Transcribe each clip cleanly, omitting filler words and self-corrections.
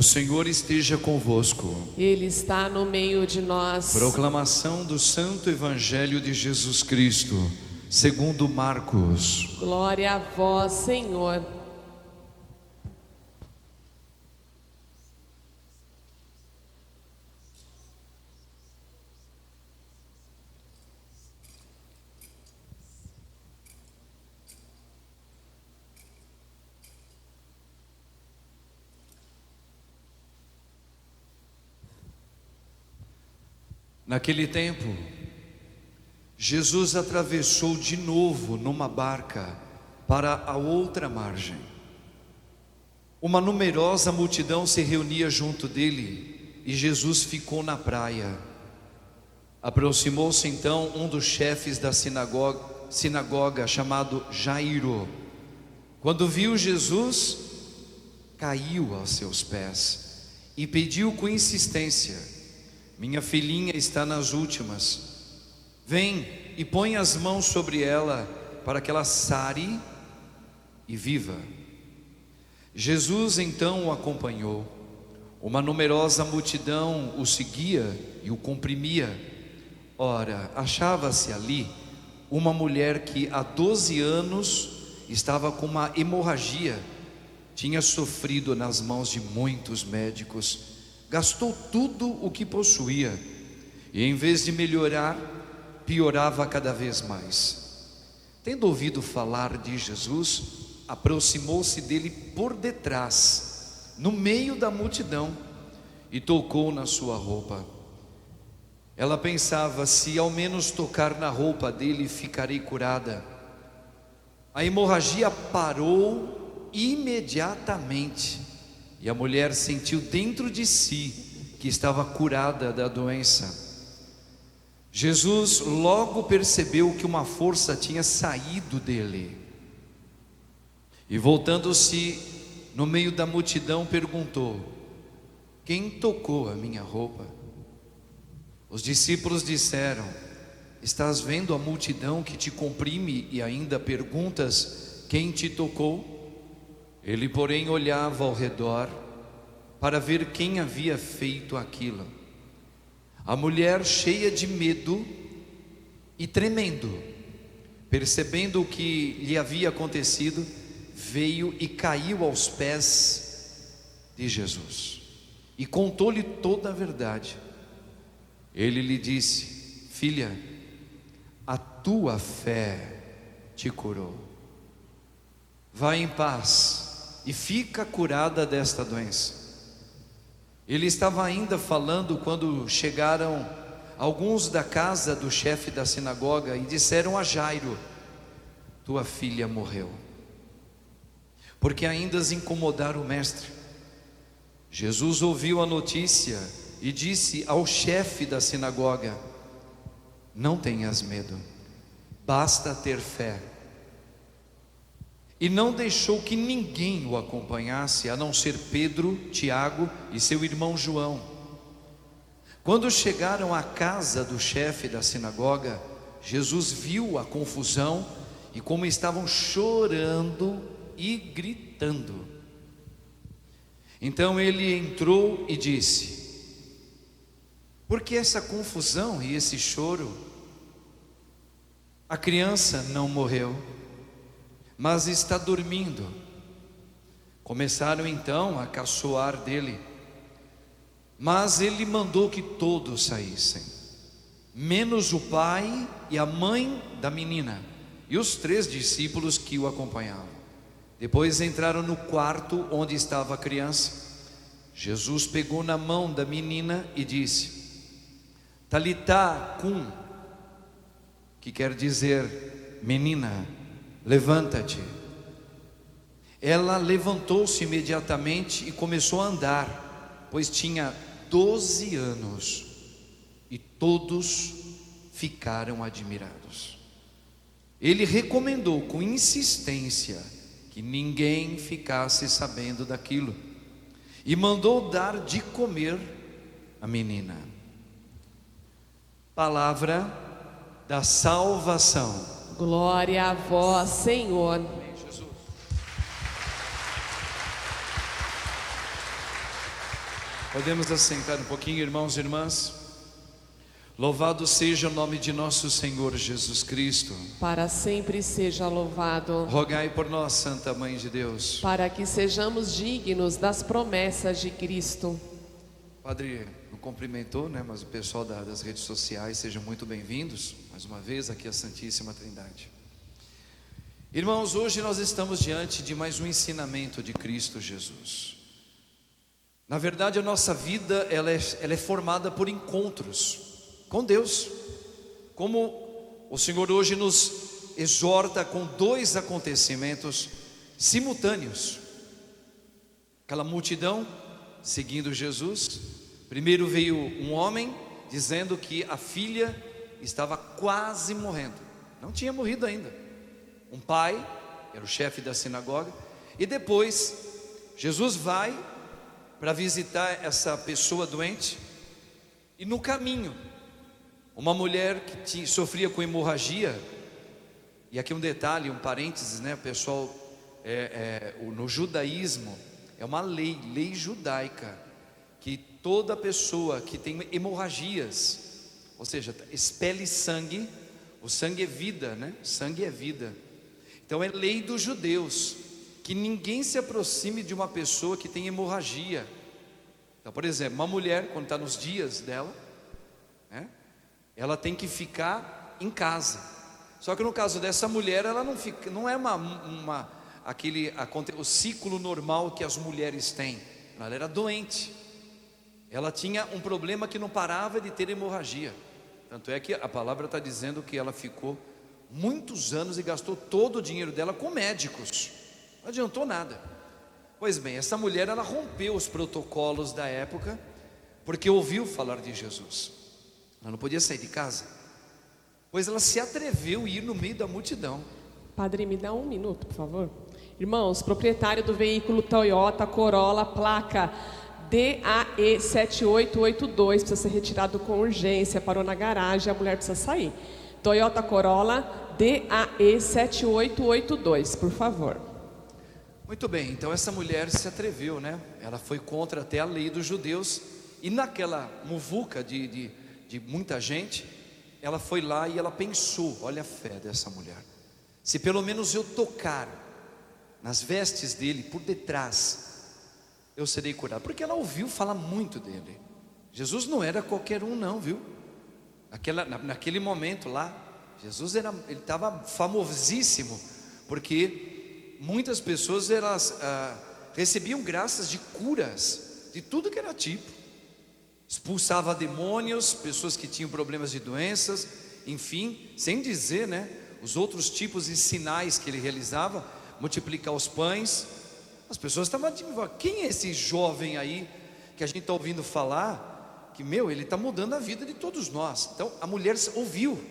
Senhor esteja convosco. Ele está no meio de nós. Proclamação do Santo Evangelho de Jesus Cristo, segundo Marcos. Glória a vós, Senhor. Naquele tempo, Jesus atravessou de novo numa barca para a outra margem. Uma numerosa multidão se reunia junto dele e Jesus ficou na praia. Aproximou-se então um dos chefes da sinagoga chamado Jairo. Quando viu Jesus, caiu aos seus pés e pediu com insistência: minha filhinha está nas últimas. Vem e põe as mãos sobre ela, para que ela sare e viva. Jesus então o acompanhou. Uma numerosa multidão o seguia e o comprimia. Ora, achava-se ali uma mulher que há 12 anos estava com uma hemorragia. Tinha sofrido nas mãos de muitos médicos. Gastou tudo o que possuía e, em vez de melhorar, piorava cada vez mais. Tendo ouvido falar de Jesus, aproximou-se dele por detrás, no meio da multidão, e tocou na sua roupa. Ela pensava: se ao menos tocar na roupa dele, ficarei curada. A hemorragia parou imediatamente. E a mulher sentiu dentro de si que estava curada da doença. Jesus logo percebeu que uma força tinha saído dele. E voltando-se no meio da multidão, perguntou: quem tocou a minha roupa? Os discípulos disseram: estás vendo a multidão que te comprime e ainda perguntas quem te tocou? Ele, porém, olhava ao redor para ver quem havia feito aquilo. A mulher, cheia de medo e tremendo, percebendo o que lhe havia acontecido, veio e caiu aos pés de Jesus e contou-lhe toda a verdade. Ele lhe disse: filha, a tua fé te curou. Vá em paz e fica curada desta doença. Ele estava ainda falando quando chegaram alguns da casa do chefe da sinagoga e disseram a Jairo: tua filha morreu. Porque ainda incomodaram o mestre. Jesus ouviu a notícia e disse ao chefe da sinagoga: não tenhas medo, basta ter fé. E não deixou que ninguém o acompanhasse, a não ser Pedro, Tiago e seu irmão João. Quando chegaram à casa do chefe da sinagoga, Jesus viu a confusão e como estavam chorando e gritando. Então ele entrou e disse: por que essa confusão e esse choro? A criança não morreu, mas está dormindo. Começaram então a caçoar dele, mas ele mandou que todos saíssem, menos o pai e a mãe da menina e os 3 discípulos que o acompanhavam. Depois entraram no quarto onde estava a criança. Jesus pegou na mão da menina e disse: Talitá cum, que quer dizer: menina, levanta-te. Ela levantou-se imediatamente e começou a andar, pois tinha 12 anos, e todos ficaram admirados. Ele recomendou com insistência que ninguém ficasse sabendo daquilo, e mandou dar de comer a menina. Palavra da salvação. Glória a vós, Senhor. Podemos assentar um pouquinho, irmãos e irmãs? Louvado seja o nome de nosso Senhor Jesus Cristo. Para sempre seja louvado. Rogai por nós, Santa Mãe de Deus. Para que sejamos dignos das promessas de Cristo. Padre não cumprimentou, né? Mas o pessoal das redes sociais, sejam muito bem-vindos mais uma vez aqui à Santíssima Trindade. Irmãos, hoje nós estamos diante de mais um ensinamento de Cristo Jesus. Na verdade, a nossa vida ela é formada por encontros com Deus, como o Senhor hoje nos exorta com dois acontecimentos simultâneos. Aquela multidão seguindo Jesus. Primeiro veio um homem dizendo que a filha estava quase morrendo, não tinha morrido ainda. Um pai, era o chefe da sinagoga, e depois Jesus vai para visitar essa pessoa doente, e no caminho, uma mulher que sofria com hemorragia, e aqui um detalhe, um parênteses, né, pessoal, no judaísmo, é uma lei judaica, que toda pessoa que tem hemorragias, ou seja, expele sangue, o sangue é vida, né? Sangue é vida. Então é lei dos judeus que ninguém se aproxime de uma pessoa que tem hemorragia. Então, por exemplo, uma mulher, quando está nos dias dela, né, ela tem que ficar em casa. Só que no caso dessa mulher, ela não fica, não é o ciclo normal que as mulheres têm. Ela era doente. Ela tinha um problema que não parava de ter hemorragia. Tanto é que a palavra está dizendo que ela ficou muitos anos e gastou todo o dinheiro dela com médicos. Não adiantou nada. Pois bem, essa mulher, ela rompeu os protocolos da época, porque ouviu falar de Jesus. Ela não podia sair de casa, pois ela se atreveu a ir no meio da multidão. Padre, me dá um minuto, por favor. Irmãos, proprietário do veículo Toyota Corolla, placa DAE 7882, precisa ser retirado com urgência, parou na garagem, a mulher precisa sair. Toyota Corolla DAE 7882, por favor. Muito bem, então essa mulher se atreveu, né? Ela foi contra até a lei dos judeus, e naquela muvuca de muita gente, ela foi lá e ela pensou, olha a fé dessa mulher, se pelo menos eu tocar nas vestes dele, por detrás, eu serei curado. Porque ela ouviu falar muito dele. Jesus não era qualquer um não, viu? Naquele momento lá, Jesus ele estava famosíssimo, porque muitas pessoas recebiam graças de curas, de tudo que era tipo. Expulsava demônios, pessoas que tinham problemas de doenças, enfim, sem dizer, né, os outros tipos de sinais que ele realizava, multiplicar os pães. As pessoas estavam admirando, quem é esse jovem aí que a gente está ouvindo falar, que ele está mudando a vida de todos nós. Então a mulher ouviu,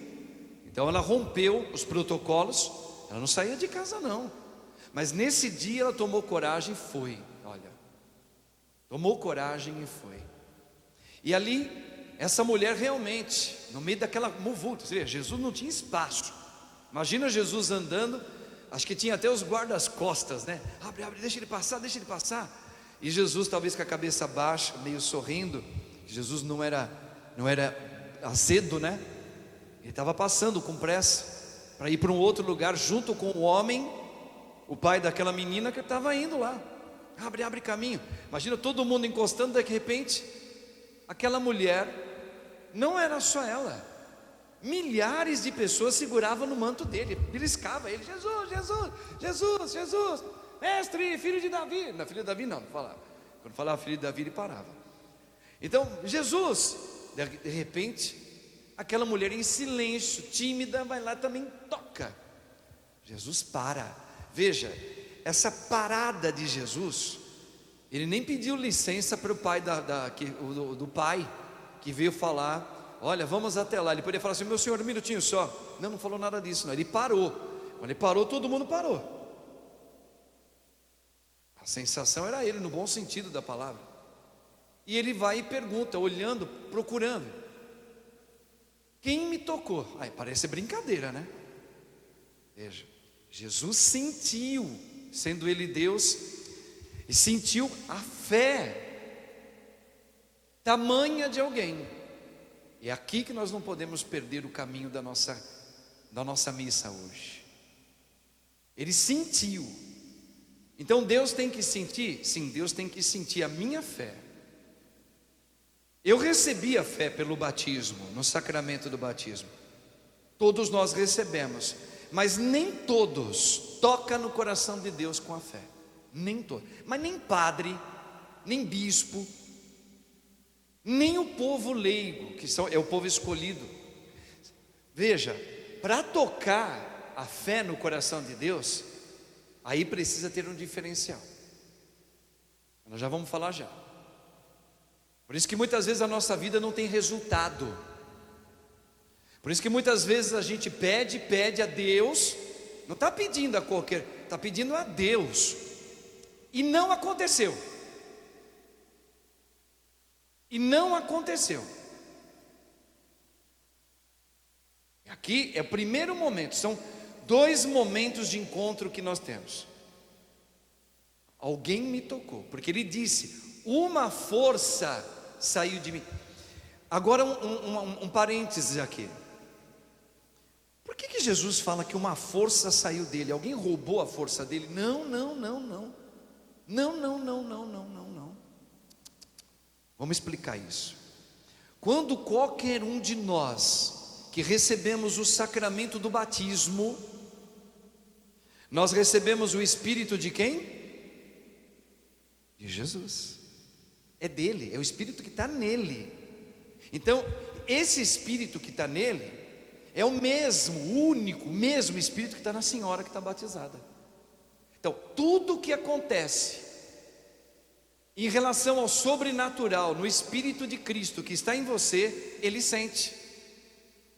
então ela rompeu os protocolos, ela não saía de casa não, mas nesse dia ela tomou coragem e foi, tomou coragem e foi. E ali, essa mulher realmente, no meio daquela muvuca, Jesus não tinha espaço. Imagina Jesus andando, acho que tinha até os guardas-costas, né? Abre, deixa ele passar. E Jesus, talvez com a cabeça baixa, meio sorrindo. Jesus não era azedo, né? Ele estava passando com pressa para ir para um outro lugar, junto com o homem, o pai daquela menina que estava indo lá. Abre caminho. Imagina todo mundo encostando, de repente, aquela mulher, não era só ela, milhares de pessoas seguravam no manto dele, beliscava ele, Jesus, mestre, filho de Davi. Não, filho de Davi não falava. Quando falava filho de Davi, ele parava. Então, Jesus, de repente, aquela mulher em silêncio, tímida, vai lá também toca. Jesus para. Veja, essa parada de Jesus, ele nem pediu licença para o pai do pai que veio falar, olha, vamos até lá. Ele poderia falar assim, meu senhor, um minutinho só. Não falou nada disso, não. Ele parou. Quando ele parou, todo mundo parou. A sensação era ele, no bom sentido da palavra. E ele vai e pergunta, olhando, procurando, quem me tocou? Parece brincadeira, né? Veja, Jesus sentiu, sendo ele Deus, e sentiu a fé tamanha de alguém. É aqui que nós não podemos perder o caminho da nossa missa hoje. Ele sentiu. Então Deus tem que sentir? Sim, Deus tem que sentir a minha fé. Eu recebi a fé pelo batismo, no sacramento do batismo. Todos nós recebemos, mas nem todos tocam no coração de Deus com a fé. Nem todos. Mas nem padre, nem bispo, nem o povo leigo, que é o povo escolhido. Veja, para tocar a fé no coração de Deus, aí precisa ter um diferencial. Nós já vamos falar já. Por isso que muitas vezes a nossa vida não tem resultado. Por isso que muitas vezes a gente pede a Deus, não está pedindo a qualquer, está pedindo a Deus, e não aconteceu. E não aconteceu. Aqui é o primeiro momento, são 2 momentos de encontro que nós temos. Alguém me tocou, porque ele disse: uma força saiu de mim. Agora um parênteses aqui. Por que Jesus fala que uma força saiu dele? Alguém roubou a força dele? Não. Vamos explicar isso. Quando qualquer um de nós que recebemos o sacramento do batismo, nós recebemos o Espírito de quem? De Jesus. É dele, é o Espírito que está nele. Então, esse Espírito que está nele é o mesmo, único, mesmo Espírito que está na senhora que está batizada. Então, tudo que acontece em relação ao sobrenatural, no Espírito de Cristo que está em você, ele sente.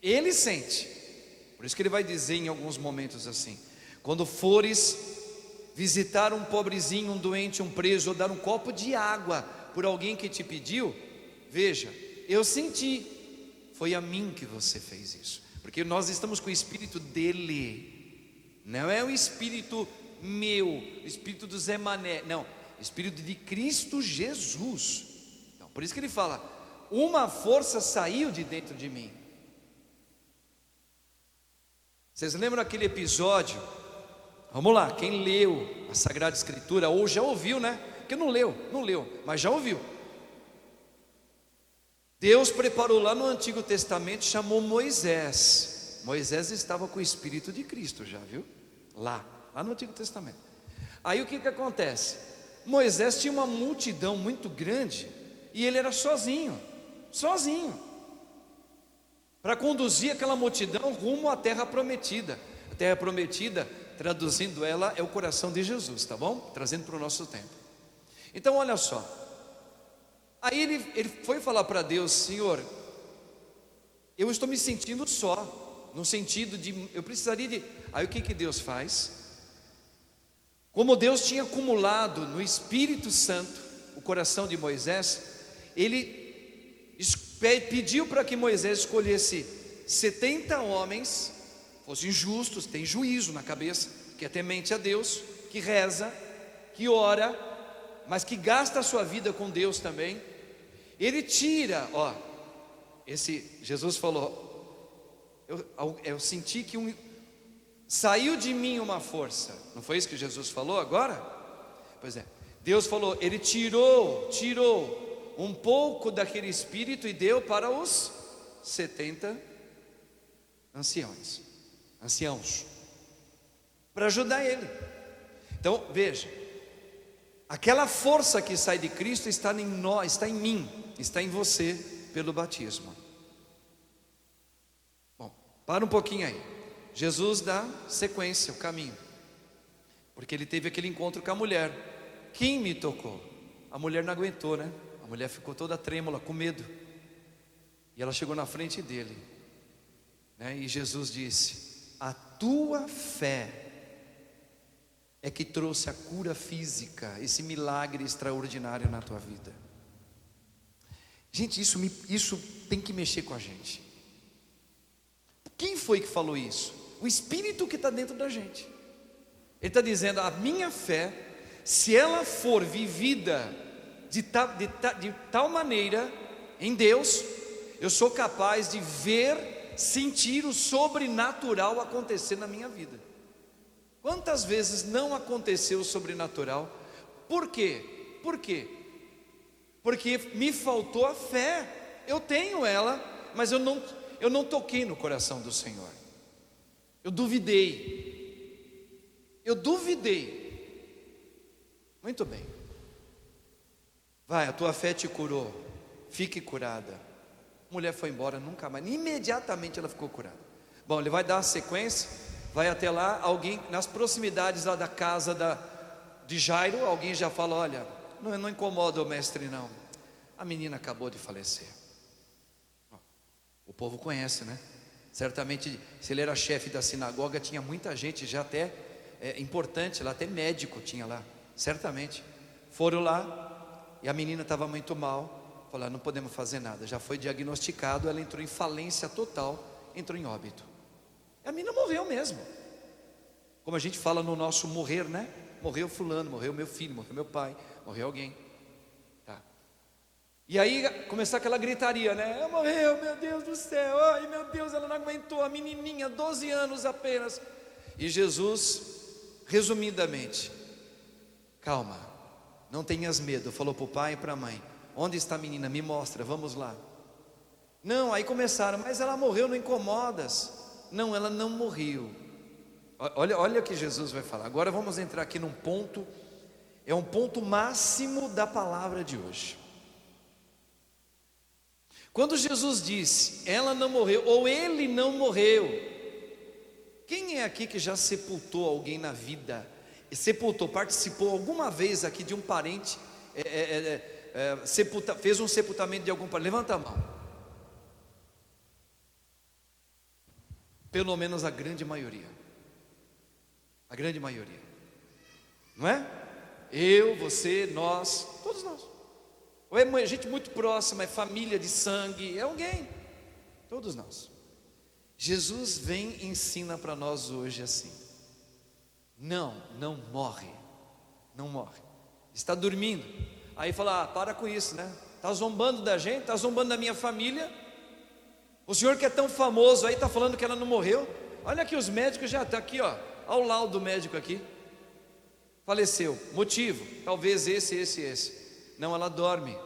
Ele sente. Por isso que ele vai dizer em alguns momentos assim: quando fores visitar um pobrezinho, um doente, um preso, ou dar um copo de água por alguém que te pediu, veja, eu senti, foi a mim que você fez isso, porque nós estamos com o Espírito dele, não é o Espírito meu, o Espírito do Zé Mané, não, Espírito de Cristo Jesus. Então, por isso que ele fala: uma força saiu de dentro de mim. Vocês lembram aquele episódio? Vamos lá, quem leu a Sagrada Escritura ou já ouviu, né? Porque não leu, mas já ouviu. Deus preparou lá no Antigo Testamento, chamou Moisés. Moisés estava com o Espírito de Cristo, já viu? Lá no Antigo Testamento. Aí o que acontece? Moisés tinha uma multidão muito grande e ele era sozinho, para conduzir aquela multidão rumo à terra prometida. A terra prometida, traduzindo ela, é o coração de Jesus, tá bom? Trazendo para o nosso tempo. Então olha só, aí ele foi falar para Deus: Senhor, eu estou me sentindo só, no sentido de, eu precisaria de... Aí o que Deus faz? Como Deus tinha acumulado no Espírito Santo o coração de Moisés, ele pediu para que Moisés escolhesse 70 homens, fossem justos, tem juízo na cabeça, que é temente a Deus, que reza, que ora, mas que gasta a sua vida com Deus também. Ele tira, Jesus falou: eu senti que saiu de mim uma força. Não foi isso que Jesus falou agora? Pois é, Deus falou, ele tirou um pouco daquele espírito e deu para os 70 anciãos, para ajudar ele. Então veja, aquela força que sai de Cristo está em nós, está em mim, está em você pelo batismo. Bom, para um pouquinho aí. Jesus dá sequência, o caminho, porque ele teve aquele encontro com a mulher. Quem me tocou? A mulher não aguentou, né? A mulher ficou toda trêmula, com medo, e ela chegou na frente dele, né? E Jesus disse: a tua fé é que trouxe a cura física, esse milagre extraordinário na tua vida. Gente, isso tem que mexer com a gente. Quem foi que falou isso? O Espírito que está dentro da gente. Ele está dizendo: a minha fé, se ela for vivida de tal maneira, em Deus, eu sou capaz de ver, sentir o sobrenatural acontecer na minha vida. Quantas vezes não aconteceu o sobrenatural? Por quê? Por quê? Porque me faltou a fé. Eu tenho ela, mas eu não toquei no coração do Senhor. Eu duvidei. Muito bem. Vai, a tua fé te curou. Fique curada. A mulher foi embora, nunca mais. Imediatamente ela ficou curada. Bom, ele vai dar a sequência. Vai até lá, alguém nas proximidades lá da casa de Jairo, alguém já fala: olha, não incomoda o mestre não. A menina acabou de falecer. O povo conhece, né? Certamente, se ele era chefe da sinagoga, tinha muita gente já até importante lá, até médico tinha lá, certamente. Foram lá e a menina estava muito mal. Falaram: não podemos fazer nada. Já foi diagnosticado, ela entrou em falência total, entrou em óbito. A menina morreu mesmo. Como a gente fala no nosso morrer, né? Morreu fulano, morreu meu filho, morreu meu pai, morreu alguém. Tá. E aí começou aquela gritaria, né? Ela morreu, meu Deus do céu. Ai, meu Deus, ela não aguentou. A menininha, 12 anos apenas. E Jesus, resumidamente: calma, não tenhas medo. Falou para o pai e para a mãe: onde está a menina? Me mostra, vamos lá. Não, aí começaram: mas ela morreu, não incomodas. Não, ela não morreu. Olha o que Jesus vai falar. Agora vamos entrar aqui num ponto, é um ponto máximo da palavra de hoje. Quando Jesus disse: ela não morreu, ou ele não morreu. Quem é aqui que já sepultou alguém na vida? Participou alguma vez aqui de um parente, fez um sepultamento de algum parente? Levanta a mão. Pelo menos a grande maioria. A grande maioria. Não é? Eu, você, nós, todos nós. Ou é gente muito próxima, é família de sangue, é alguém. Todos nós. Jesus vem e ensina para nós hoje assim: não morre. Não morre. Está dormindo. Aí fala: para com isso, né? Está zombando da gente, está zombando da minha família. O senhor que é tão famoso aí está falando que ela não morreu. Olha aqui, os médicos já estão aqui, ó. Olha o laudo do médico aqui. Faleceu. Motivo? Talvez esse. Não, ela dorme.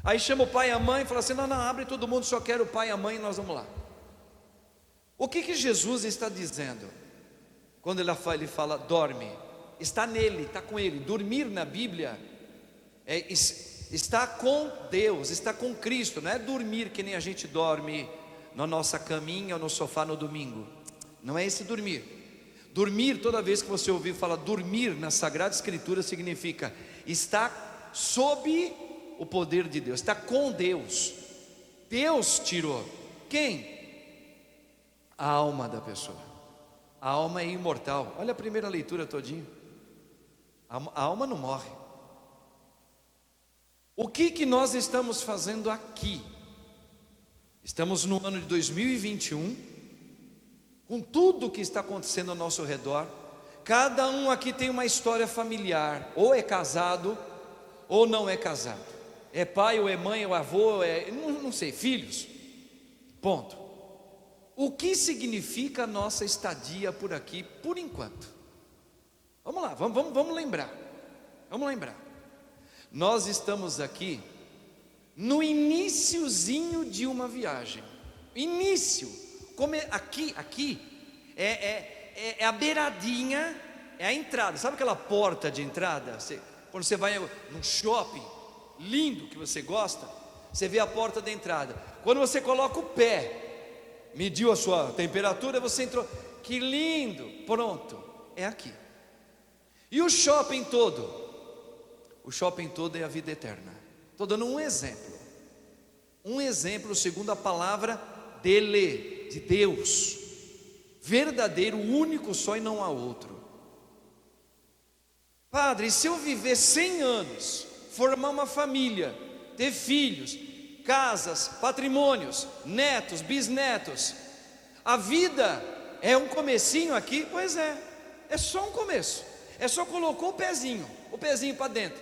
Aí chama o pai e a mãe e fala assim: não, abre todo mundo, só quero o pai e a mãe, nós vamos lá. O que Jesus está dizendo? Quando ele fala dorme, está nele, está com ele. Dormir na Bíblia está com Deus, está com Cristo. Não é dormir que nem a gente dorme na nossa caminha ou no sofá no domingo. Não é esse dormir. Dormir, toda vez que você ouvir falar dormir na Sagrada Escritura, significa estar sob o poder de Deus, está com Deus. Deus tirou. Quem? A alma da pessoa. A alma é imortal. Olha a primeira leitura todinha. A alma não morre. O que nós estamos fazendo aqui? Estamos no ano de 2021, com tudo que está acontecendo ao nosso redor. Cada um aqui tem uma história familiar. Ou é casado, ou não é casado. É pai, ou é mãe, ou avô, não sei, filhos. Ponto. O que significa a nossa estadia por aqui, por enquanto? Vamos lá, vamos lembrar. Vamos lembrar. Nós estamos aqui no iniciozinho de uma viagem. Início. Como aqui é a beiradinha, é a entrada. Sabe aquela porta de entrada? Quando você vai num shopping lindo que você gosta, você vê a porta da entrada. Quando você coloca o pé, mediu a sua temperatura, você entrou. Que lindo! Pronto, é aqui. E o shopping todo? O shopping todo é a vida eterna. Estou dando um exemplo. Um exemplo segundo a palavra dele, de Deus. Verdadeiro, único só e não há outro. Padre, se eu viver 100 anos, formar uma família, ter filhos, casas, patrimônios, netos, bisnetos, a vida é um comecinho aqui? Pois é só um começo. É só colocou o pezinho para dentro.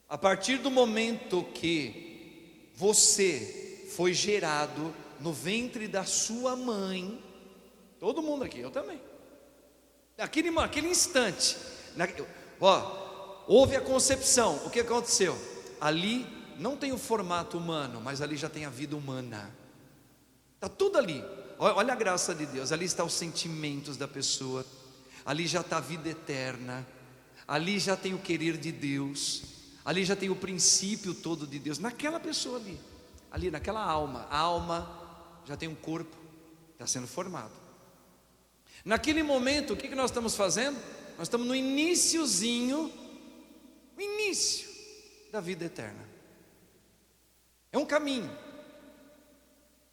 A partir do momento que você foi gerado no ventre da sua mãe, todo mundo aqui, eu também, aquele instante, houve a concepção, o que aconteceu? Ali não tem o formato humano, mas ali já tem a vida humana, está tudo ali. Olha a graça de Deus, ali está os sentimentos da pessoa, ali já está a vida eterna, ali já tem o querer de Deus, ali já tem o princípio todo de Deus, naquela pessoa ali naquela alma. A alma já tem um corpo, está sendo formado. Naquele momento, o que nós estamos fazendo? Nós estamos no iniciozinho, o início da vida eterna. É um caminho.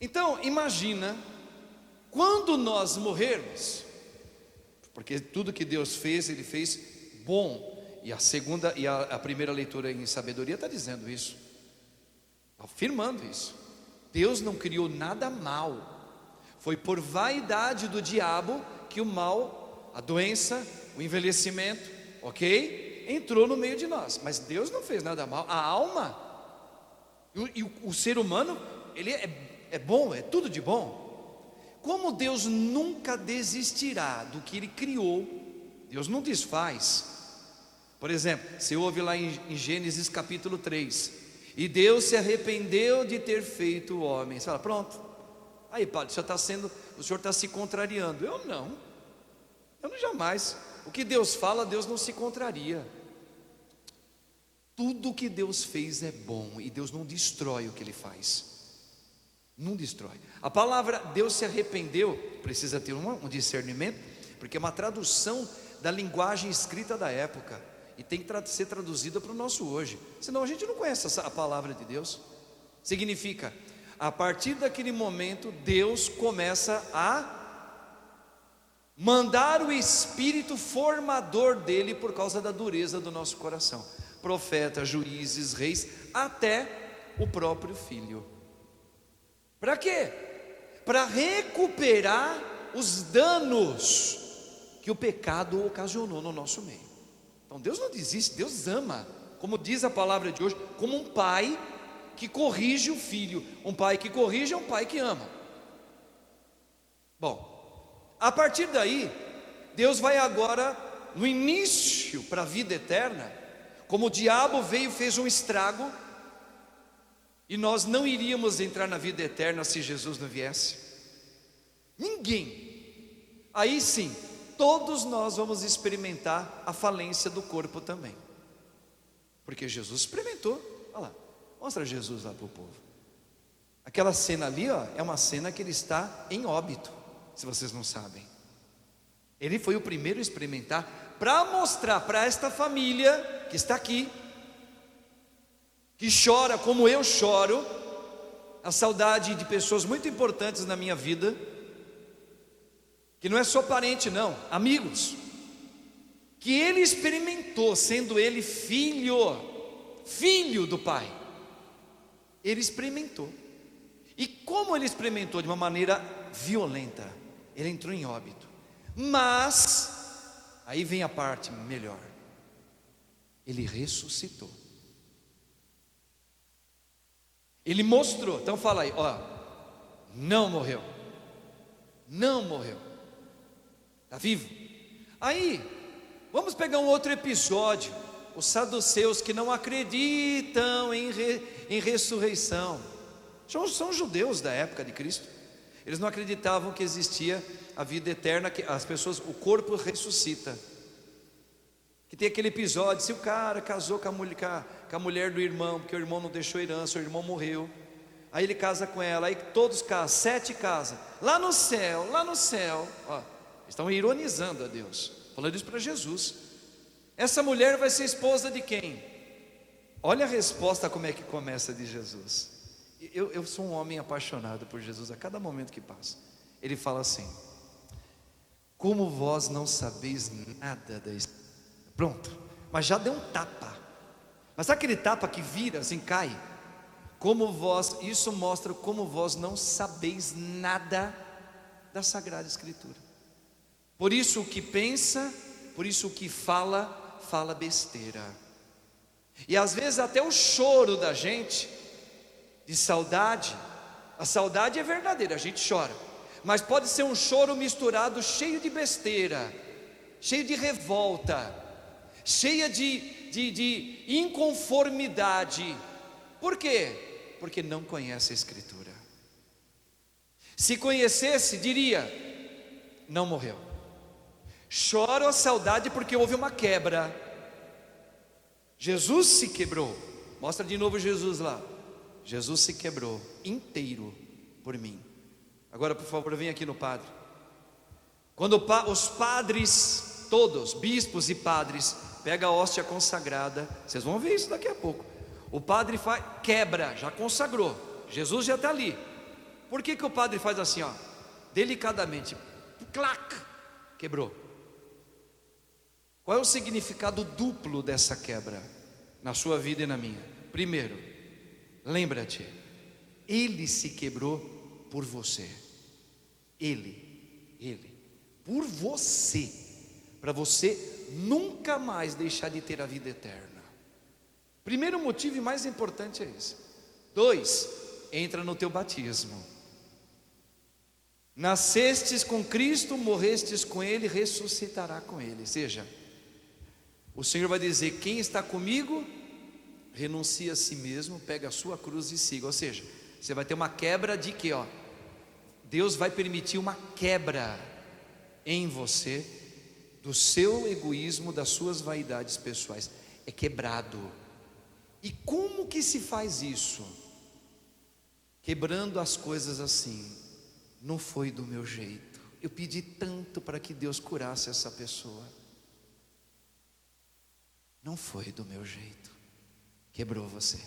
Então, imagina, quando nós morrermos, porque tudo que Deus fez, Ele fez bom. E a primeira leitura em sabedoria está dizendo isso, afirmando isso. Deus não criou nada mal, foi por vaidade do diabo que o mal, a doença, o envelhecimento, ok? Entrou no meio de nós, mas Deus não fez nada mal. A alma e o ser humano, ele é bom, é tudo de bom. Como Deus nunca desistirá do que Ele criou, Deus não desfaz. Por exemplo, você ouve lá em Gênesis capítulo 3, e Deus se arrependeu de ter feito o homem. Você fala, pronto, aí padre, o senhor está se contrariando. Eu não jamais. O que Deus fala, Deus não se contraria. Tudo que Deus fez é bom, e Deus não destrói o que Ele faz, não destrói. A palavra Deus se arrependeu precisa ter um discernimento, porque é uma tradução da linguagem escrita da época, e tem que ser traduzida para o nosso hoje, senão a gente não conhece a palavra de Deus. Significa, a partir daquele momento, Deus começa a mandar o Espírito formador dele, por causa da dureza do nosso coração. Profetas, juízes, reis, até o próprio Filho. Para quê? Para recuperar os danos que o pecado ocasionou no nosso meio. Então Deus não desiste, Deus ama, como diz a palavra de hoje, como um pai que corrige o filho. Um pai que corrige é um pai que ama. Bom, a partir daí, Deus vai agora no início para a vida eterna. Como o diabo veio e fez um estrago, e nós não iríamos entrar na vida eterna se Jesus não viesse. Ninguém. Aí sim, todos nós vamos experimentar a falência do corpo também, porque Jesus experimentou. Olha lá, mostra Jesus lá para o povo. Aquela cena ali, é uma cena que ele está em óbito, se vocês não sabem. Ele foi o primeiro a experimentar, para mostrar para esta família que está aqui, que chora como eu choro, a saudade de pessoas muito importantes na minha vida, que não é só parente não, amigos, que ele experimentou, sendo ele filho do Pai. Ele experimentou. E como ele experimentou? De uma maneira violenta. Ele entrou em óbito. Mas aí vem a parte melhor. Ele ressuscitou. Ele mostrou. Então fala aí, não morreu. Não morreu. Está vivo? Aí, vamos pegar um outro episódio. Os saduceus que não acreditam em ressurreição. São judeus da época de Cristo. Eles não acreditavam que existia a vida eterna, que as pessoas, o corpo ressuscita. Que tem aquele episódio, se o cara casou com a mulher do irmão, porque o irmão não deixou herança, o irmão morreu. Aí ele casa com ela, aí todos casam, 7 casam. Lá no céu, estão ironizando a Deus, falando isso para Jesus. Essa mulher vai ser esposa de quem? Olha a resposta, como é que começa de Jesus. Eu sou um homem apaixonado por Jesus a cada momento que passa. Ele fala assim: como vós não sabeis nada da história. Pronto, mas já deu um tapa. Mas sabe aquele tapa que vira assim, cai? Isso mostra como vós não sabeis nada da Sagrada Escritura. Por isso o que pensa, por isso o que fala besteira. E às vezes até o choro da gente, de saudade, a saudade é verdadeira, a gente chora, mas pode ser um choro misturado, cheio de besteira, cheio de revolta, cheia de inconformidade. Por quê? Porque não conhece a Escritura. Se conhecesse, diria: não morreu. Choro a saudade porque houve uma quebra. Jesus se quebrou. Mostra de novo Jesus lá. Jesus se quebrou inteiro por mim. Agora, por favor, vem aqui no padre. Quando os padres todos, bispos e padres, pega a hóstia consagrada, vocês vão ver isso daqui a pouco. O padre quebra, já consagrou, Jesus já está ali. Por que o padre faz assim, ó, delicadamente, clac, quebrou? Qual é o significado duplo dessa quebra na sua vida e na minha? Primeiro, lembra-te, Ele se quebrou por você. Ele, por você, para você nunca mais deixar de ter a vida eterna. Primeiro motivo e mais importante é esse. 2, entra no teu batismo. Nascestes com Cristo, morrestes com Ele, ressuscitará com Ele. Ou seja, o Senhor vai dizer: quem está comigo, renuncia a si mesmo, pega a sua cruz e siga. Ou seja, você vai ter uma quebra de quê? Deus vai permitir uma quebra em você do seu egoísmo, das suas vaidades pessoais. É quebrado. E como que se faz isso? Quebrando as coisas assim. Não foi do meu jeito. Eu pedi tanto para que Deus curasse essa pessoa. Não foi do meu jeito. Quebrou você.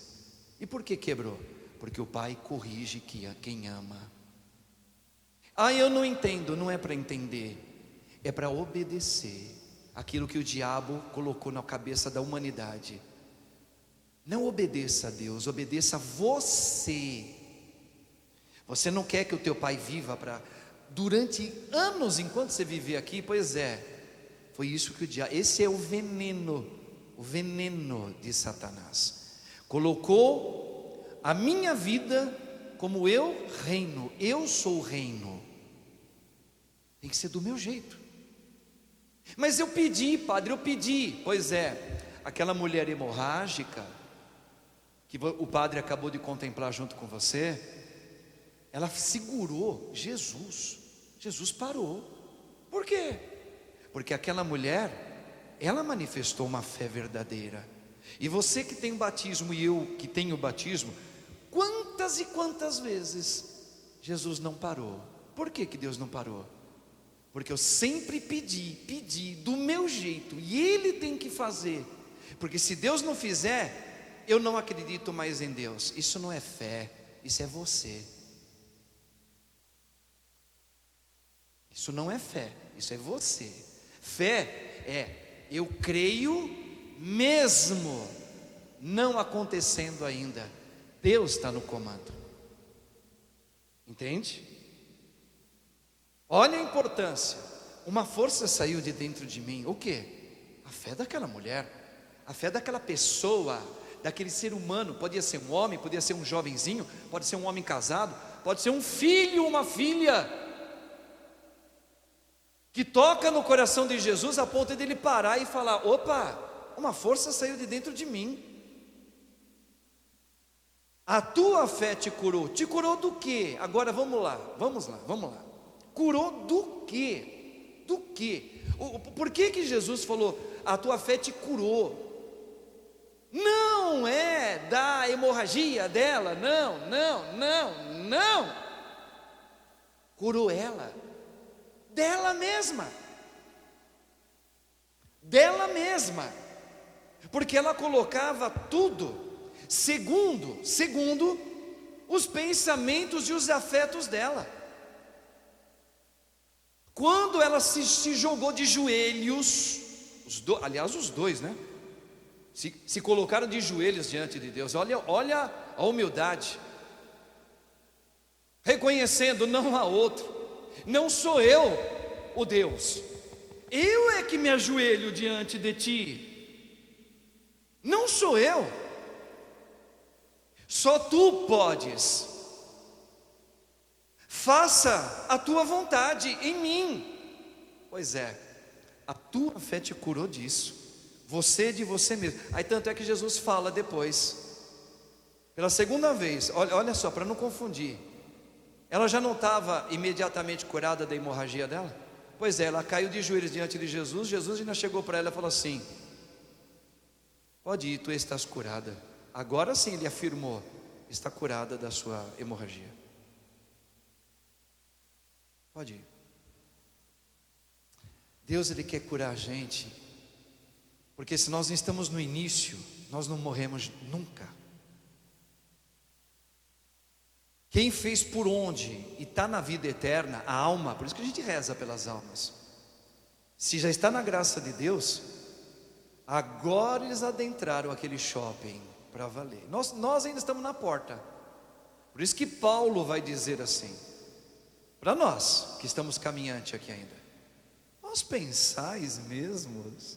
E por que quebrou? Porque o Pai corrige quem ama. Eu não entendo. Não é para entender, é para obedecer aquilo que o diabo colocou na cabeça da humanidade. Não obedeça a Deus, obedeça a você. Você não quer que o teu pai viva durante anos enquanto você viver aqui? Pois é, foi isso que o diabo, esse é o veneno de Satanás. Colocou a minha vida como eu reino, eu sou o reino. Tem que ser do meu jeito. Mas eu pedi, padre, eu pedi. Pois é, aquela mulher hemorrágica que o padre acabou de contemplar junto com você, ela segurou Jesus. Jesus parou. Por quê? Porque aquela mulher, ela manifestou uma fé verdadeira. E você que tem batismo e eu que tenho batismo, quantas e quantas vezes Jesus não parou? Por que Deus não parou? Porque eu sempre pedi do meu jeito, e Ele tem que fazer. Porque se Deus não fizer, eu não acredito mais em Deus. Isso não é fé, isso é você. Isso não é fé, isso é você. Fé é: eu creio mesmo não acontecendo ainda. Deus está no comando. Entende? Olha a importância. Uma força saiu de dentro de mim. O quê? A fé daquela mulher, a fé daquela pessoa, daquele ser humano. Podia ser um homem, podia ser um jovenzinho, pode ser um homem casado, pode ser um filho, uma filha, que toca no coração de Jesus a ponto de ele parar e falar: opa, uma força saiu de dentro de mim. A tua fé te curou. Te curou do quê? Agora vamos lá. Curou do quê? Do quê? Por que Jesus falou: a tua fé te curou? Não é da hemorragia dela, não. Curou ela, dela mesma, porque ela colocava tudo segundo os pensamentos e os afetos dela. Quando ela se jogou de joelhos, os dois, né? Se colocaram de joelhos diante de Deus. Olha a humildade, reconhecendo: não há outro, não sou eu o Deus, eu é que me ajoelho diante de ti. não sou eu. Só tu podes. Faça a tua vontade em mim. Pois é, a tua fé te curou disso. Você de você mesmo. Aí tanto é que Jesus fala depois, pela segunda vez, olha só, para não confundir. Ela já não estava imediatamente curada da hemorragia dela? Pois é, ela caiu de joelhos diante de Jesus. Jesus ainda chegou para ela e falou assim: pode ir, tu estás curada. Agora sim ele afirmou: está curada da sua hemorragia. Pode ir. Deus, Ele quer curar a gente, porque se nós não estamos no início, nós não morremos nunca. Quem fez por onde e está na vida eterna, a alma, por isso que a gente reza pelas almas. Se já está na graça de Deus, agora eles adentraram aquele shopping para valer. Nós ainda estamos na porta. Por isso que Paulo vai dizer assim, para nós que estamos caminhante aqui ainda: vós pensais mesmos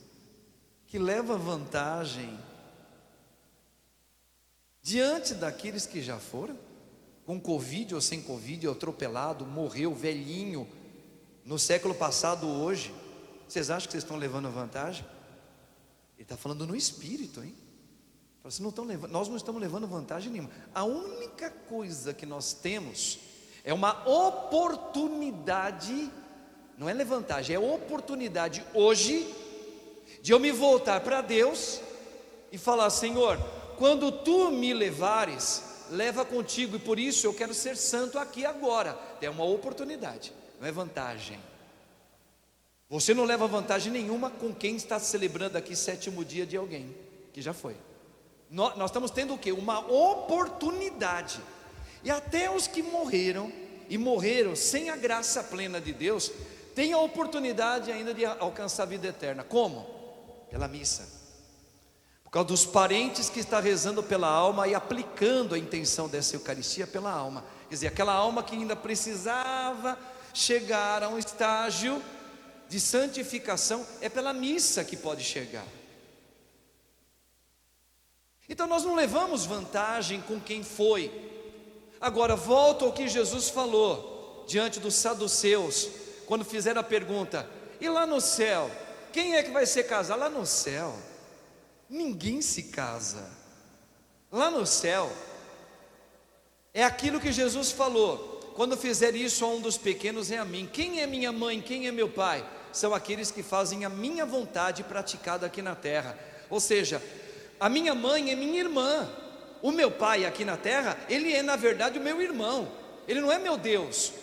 que leva vantagem diante daqueles que já foram? Com Covid ou sem Covid, atropelado, morreu, velhinho, no século passado, hoje. Vocês acham que vocês estão levando vantagem? Ele está falando no espírito, hein? Vocês não estão levando, nós não estamos levando vantagem nenhuma. A única coisa que nós temos é uma oportunidade, não é levantagem, é oportunidade hoje de eu me voltar para Deus e falar: Senhor, quando tu me levares, leva contigo, e por isso eu quero ser santo aqui agora. É uma oportunidade, não é vantagem. Você não leva vantagem nenhuma com quem está celebrando aqui 7º dia de alguém que já foi. Nós estamos tendo o quê? Uma oportunidade. E até os que morreram, e morreram sem a graça plena de Deus, têm a oportunidade ainda de alcançar a vida eterna. Como? Pela missa. Por causa dos parentes que está rezando pela alma e aplicando a intenção dessa Eucaristia pela alma. Quer dizer, aquela alma que ainda precisava chegar a um estágio de santificação, é pela missa que pode chegar. Então nós não levamos vantagem com quem foi. Agora volto ao que Jesus falou diante dos saduceus, quando fizeram a pergunta: e lá no céu, quem é que vai ser casado? Lá no céu ninguém se casa. Lá no céu é aquilo que Jesus falou: quando fizer isso a um dos pequenos, é a mim. Quem é minha mãe, quem é meu pai? São aqueles que fazem a minha vontade praticada aqui na terra. Ou seja, a minha mãe é minha irmã, o meu pai aqui na terra, ele é na verdade o meu irmão. Ele não é meu Deus,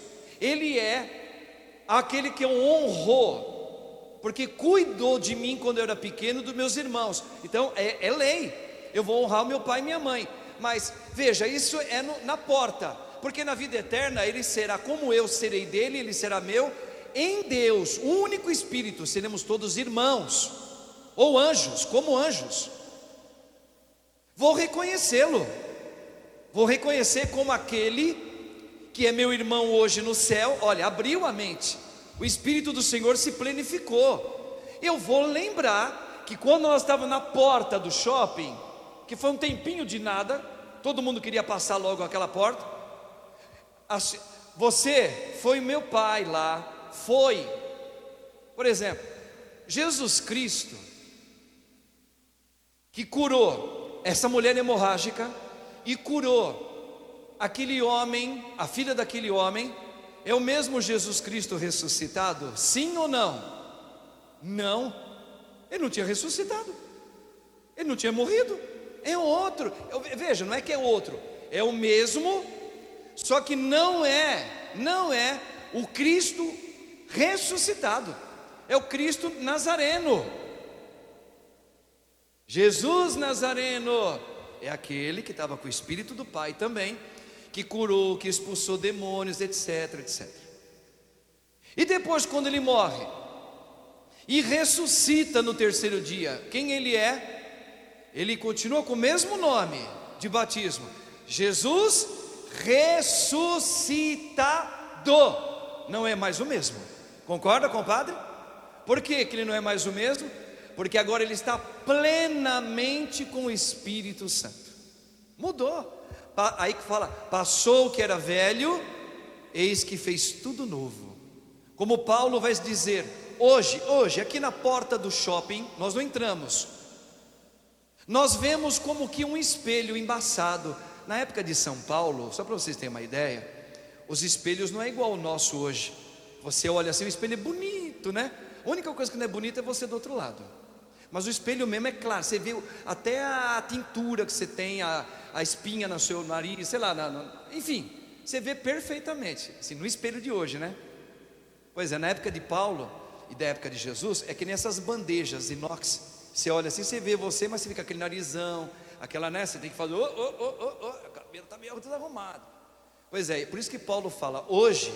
ele é aquele que eu honro, porque cuidou de mim quando eu era pequeno, dos meus irmãos. Então é lei, eu vou honrar o meu pai e minha mãe. Mas veja, isso é na porta, porque na vida eterna ele será como eu serei dele, ele será meu. Em Deus, o único Espírito, seremos todos irmãos, ou anjos, como anjos. Vou reconhecê-lo, vou reconhecer como aquele que é meu irmão hoje no céu. Olha, abriu a mente, o Espírito do Senhor se plenificou. Eu vou lembrar que quando nós estávamos na porta do shopping, que foi um tempinho de nada, todo mundo queria passar logo aquela porta. Você foi meu pai lá, foi. Por exemplo, Jesus Cristo, que curou essa mulher hemorrágica e curou aquele homem, a filha daquele homem, é o mesmo Jesus Cristo ressuscitado? Sim ou não? Não, ele não tinha ressuscitado, ele não tinha morrido, é outro. Veja, não é que é outro, é o mesmo, só que não é o Cristo ressuscitado, é o Cristo Nazareno. Jesus Nazareno é aquele que estava com o Espírito do Pai também, que curou, que expulsou demônios, etc, etc. E depois, quando ele morre e ressuscita no 3º dia, quem ele é? Ele continua com o mesmo nome de batismo: Jesus ressuscitado. Não é mais o mesmo. Concorda, compadre? Por que ele não é mais o mesmo? Porque agora ele está plenamente com o Espírito Santo. Mudou. Aí que fala, passou o que era velho, eis que fez tudo novo. Como Paulo vai dizer, hoje, aqui na porta do shopping, nós não entramos, nós vemos como que um espelho embaçado. Na época de São Paulo, só para vocês terem uma ideia, os espelhos não é igual ao nosso hoje. Você olha assim, o espelho é bonito, né? A única coisa que não é bonita é você do outro lado. Mas o espelho mesmo é claro, você vê até a tintura que você tem, a espinha no seu nariz, sei lá, enfim, você vê perfeitamente, assim, no espelho de hoje, né? Pois é, na época de Paulo e da época de Jesus, é que nem essas bandejas inox, você olha assim, você vê você, mas você fica aquele narizão, aquela, né, você tem que fazer, o cabelo está meio desarrumado. Pois é, por isso que Paulo fala, hoje,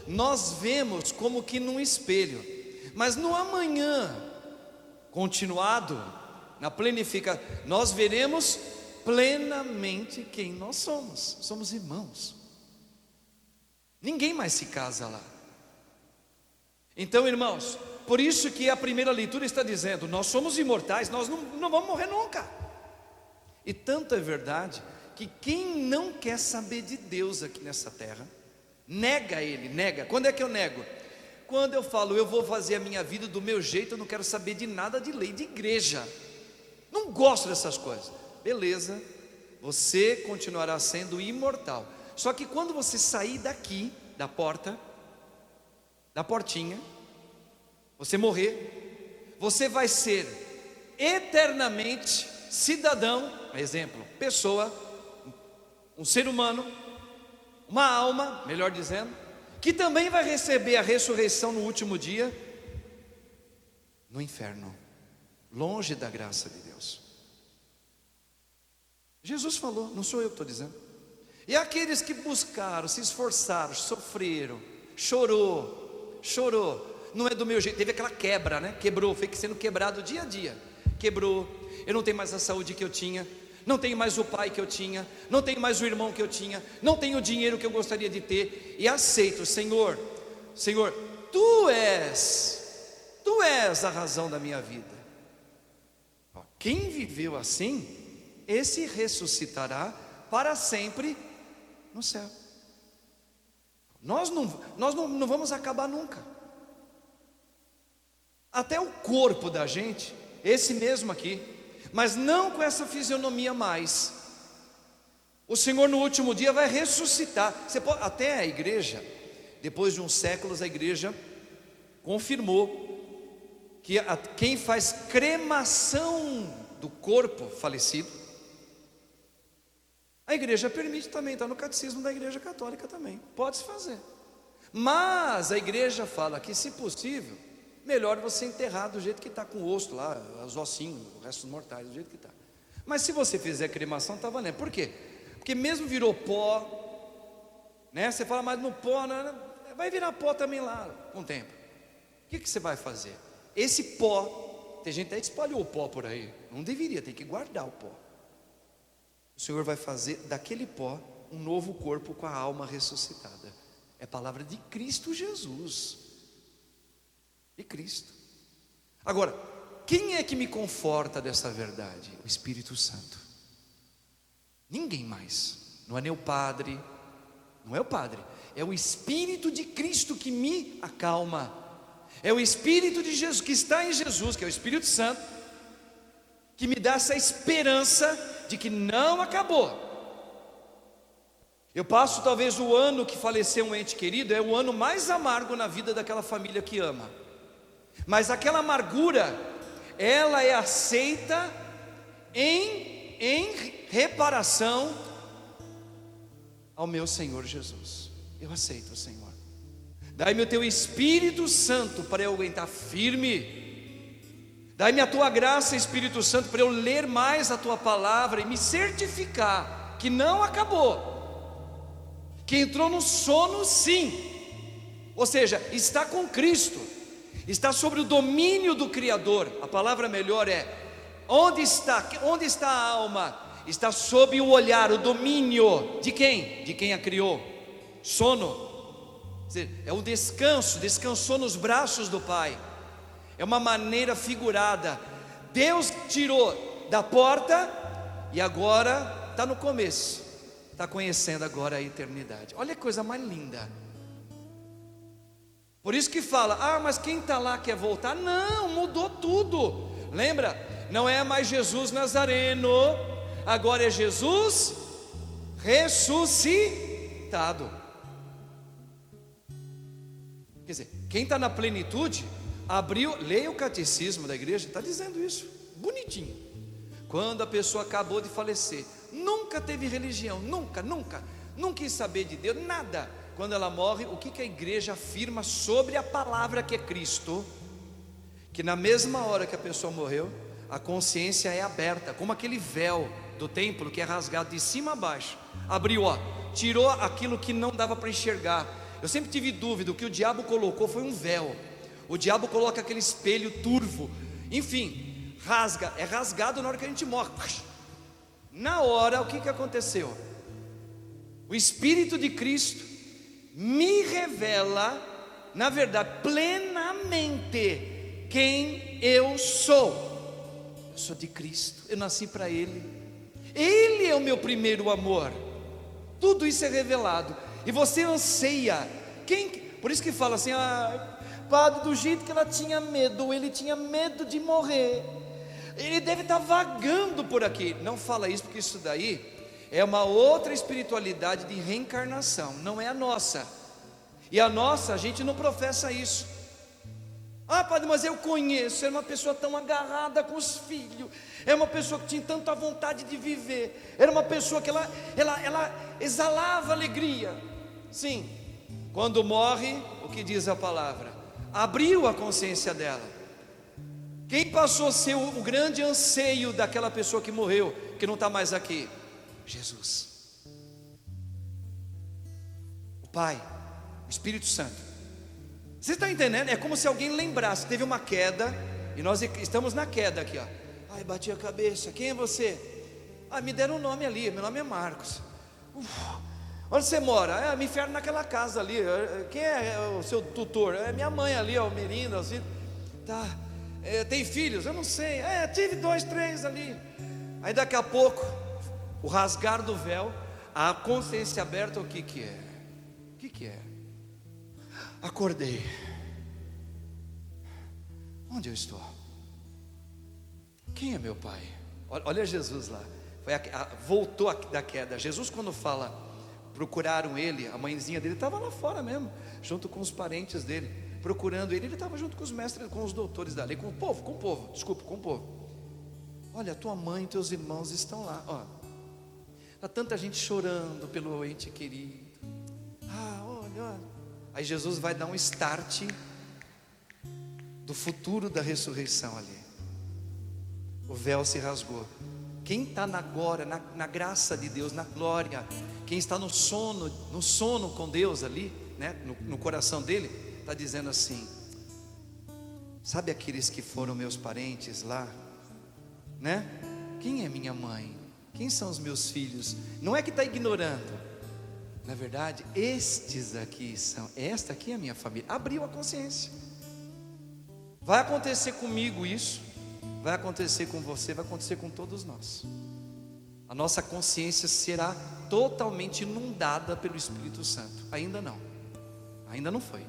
nós vemos como que num espelho, mas no amanhã, continuado, na plenificação, nós veremos plenamente quem nós somos irmãos, ninguém mais se casa lá. Então, irmãos, por isso que a primeira leitura está dizendo, nós somos imortais, nós não vamos morrer nunca. E tanto é verdade, que quem não quer saber de Deus aqui nessa terra, nega Ele, nega. Quando é que eu nego? Quando eu falo, eu vou fazer a minha vida do meu jeito, eu não quero saber de nada de lei de igreja, não gosto dessas coisas. Beleza, você continuará sendo imortal. Só que quando você sair daqui, da porta, da portinha, você morrer, você vai ser eternamente cidadão, exemplo, pessoa, um ser humano, uma alma, melhor dizendo, que também vai receber a ressurreição no último dia, no inferno, longe da graça de Deus. Jesus falou, não sou eu que estou dizendo. E aqueles que buscaram, se esforçaram, sofreram, chorou, não é do meu jeito, teve aquela quebra, né? Quebrou, foi sendo quebrado dia a dia, quebrou, eu não tenho mais a saúde que eu tinha, não tenho mais o pai que eu tinha, não tenho mais o irmão que eu tinha, não tenho o dinheiro que eu gostaria de ter, e aceito, Senhor, Tu és a razão da minha vida. Quem viveu assim, esse ressuscitará para sempre no céu. Nós não vamos acabar nunca. Até o corpo da gente, esse mesmo aqui, mas não com essa fisionomia mais. O Senhor no último dia vai ressuscitar. Até a igreja, depois de uns séculos, a igreja confirmou que quem faz cremação do corpo falecido, a igreja permite também, está no catecismo da igreja católica também, pode-se fazer. Mas a igreja fala que, se possível, melhor você enterrar do jeito que está, com o osso lá, os ossinhos, os restos mortais, do jeito que está. Mas se você fizer cremação, está valendo. Por quê? Porque mesmo virou pó, né? Você fala, mas no pó, vai virar pó também lá com o tempo. O que você vai fazer? Esse pó, tem gente até que espalhou o pó por aí, não deveria, tem que guardar o pó. O Senhor vai fazer daquele pó um novo corpo com a alma ressuscitada. É palavra de Cristo Jesus. De Cristo. Agora, quem é que me conforta dessa verdade? O Espírito Santo. Ninguém mais. Não é nem o Padre, não é o Padre, é o Espírito de Cristo que me acalma. É o Espírito de Jesus que está em Jesus, que é o Espírito Santo, que me dá essa esperança de que não acabou. Eu passo talvez o ano que faleceu um ente querido, é o ano mais amargo na vida daquela família que ama. Mas aquela amargura, ela é aceita em reparação ao meu Senhor Jesus. Eu aceito, Senhor. Dai-me o teu Espírito Santo para eu aguentar firme. Dai-me a tua graça, Espírito Santo, para eu ler mais a tua palavra e me certificar que não acabou, que entrou no sono, sim. Ou seja, está com Cristo, está sobre o domínio do Criador. A palavra melhor é: onde está a alma? Está sob o olhar, o domínio de quem? De quem a criou. Sono, é o descanso, descansou nos braços do Pai. É uma maneira figurada. Deus tirou da porta e agora está no começo, está conhecendo agora a eternidade. Olha que coisa mais linda. Por isso que fala, mas quem está lá quer voltar? Não, mudou tudo. Lembra? Não é mais Jesus Nazareno, agora é Jesus ressuscitado. Quer dizer, quem está na plenitude, abriu, leia o catecismo da igreja, está dizendo isso, bonitinho. Quando a pessoa acabou de falecer, nunca teve religião, nunca quis saber de Deus, nada. Quando ela morre, o que a igreja afirma sobre a palavra que é Cristo? Que na mesma hora que a pessoa morreu, a consciência é aberta, como aquele véu do templo que é rasgado de cima a baixo. Abriu, tirou aquilo que não dava para enxergar. Eu sempre tive dúvida, o que o diabo colocou foi um véu. O diabo coloca aquele espelho turvo, enfim, rasga, é rasgado na hora que a gente morre. Na hora, o que aconteceu? O Espírito de Cristo me revela, na verdade, plenamente quem eu sou. Eu sou de Cristo, eu nasci para Ele. Ele é o meu primeiro amor. Tudo isso é revelado. E você anseia. Por isso que fala assim, padre, do jeito que ela tinha medo, ele tinha medo de morrer, ele deve estar vagando por aqui. Não fala isso, porque isso daí é uma outra espiritualidade de reencarnação, não é a nossa. E a nossa, a gente não professa isso. Padre, mas eu conheço, era uma pessoa tão agarrada com os filhos, era uma pessoa que tinha tanta vontade de viver, era uma pessoa que ela exalava alegria. Sim, quando morre, o que diz a palavra? Abriu a consciência dela. Quem passou a ser o grande anseio daquela pessoa que morreu, que não está mais aqui? Jesus, o Pai, o Espírito Santo. Você está entendendo? É como se alguém lembrasse, teve uma queda, e nós estamos na queda aqui, bati a cabeça, quem é você? Me deram um nome ali, meu nome é Marcos. Onde você mora? Me enfiaram naquela casa ali. Quem é o seu tutor? É minha mãe ali, o Merinda, assim. Tá. Tem filhos? Eu não sei. Tive 2, 3 ali. Aí daqui a pouco, o rasgar do véu, a consciência aberta, o que é? O que é? Acordei. Onde eu estou? Quem é meu pai? Olha Jesus lá. Voltou da queda. Jesus, quando fala, procuraram ele, a mãezinha dele estava lá fora mesmo, junto com os parentes dele, procurando ele estava junto com os mestres, com os doutores da lei, com o povo. Olha, tua mãe e teus irmãos estão lá, Está tanta gente chorando pelo ente querido. Olha. Aí Jesus vai dar um start do futuro da ressurreição ali. O véu se rasgou. Quem está agora, na graça de Deus, na glória, quem está no sono com Deus ali, né, no coração dele, está dizendo assim: sabe aqueles que foram meus parentes lá, né? Quem é minha mãe? Quem são os meus filhos? Não é que está ignorando. Na verdade, esta aqui é a minha família. Abriu a consciência. Vai acontecer comigo isso, vai acontecer com você, vai acontecer com todos nós. A nossa consciência será totalmente inundada pelo Espírito Santo. Ainda não foi.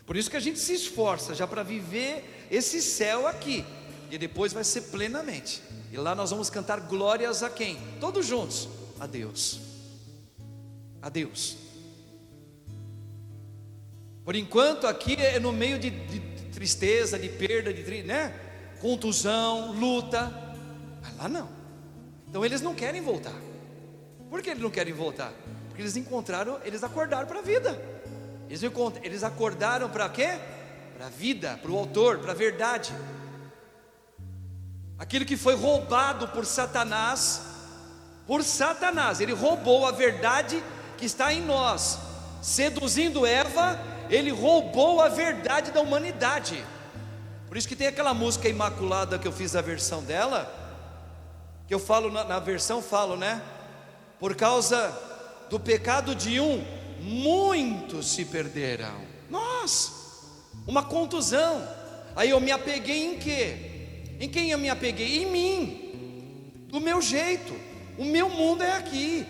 Por isso que a gente se esforça já para viver esse céu aqui, e depois vai ser plenamente. E lá nós vamos cantar glórias a quem? Todos juntos, a Deus. A Deus. Por enquanto aqui é no meio de tristeza, de perda, né? Contusão, luta. Mas lá não. Então eles não querem voltar. Por que eles não querem voltar? Porque eles acordaram para a vida. Eles acordaram para quê? Para a vida, para o autor, para a verdade. Aquilo que foi roubado por Satanás, ele roubou a verdade que está em nós. Seduzindo Eva, ele roubou a verdade da humanidade. Por isso que tem aquela música Imaculada que eu fiz a versão dela, que eu falo na versão, né? Por causa do pecado de um, muitos se perderam. Uma contusão. Aí eu me apeguei em quê? Em quem eu me apeguei? Em mim, do meu jeito. O meu mundo é aqui.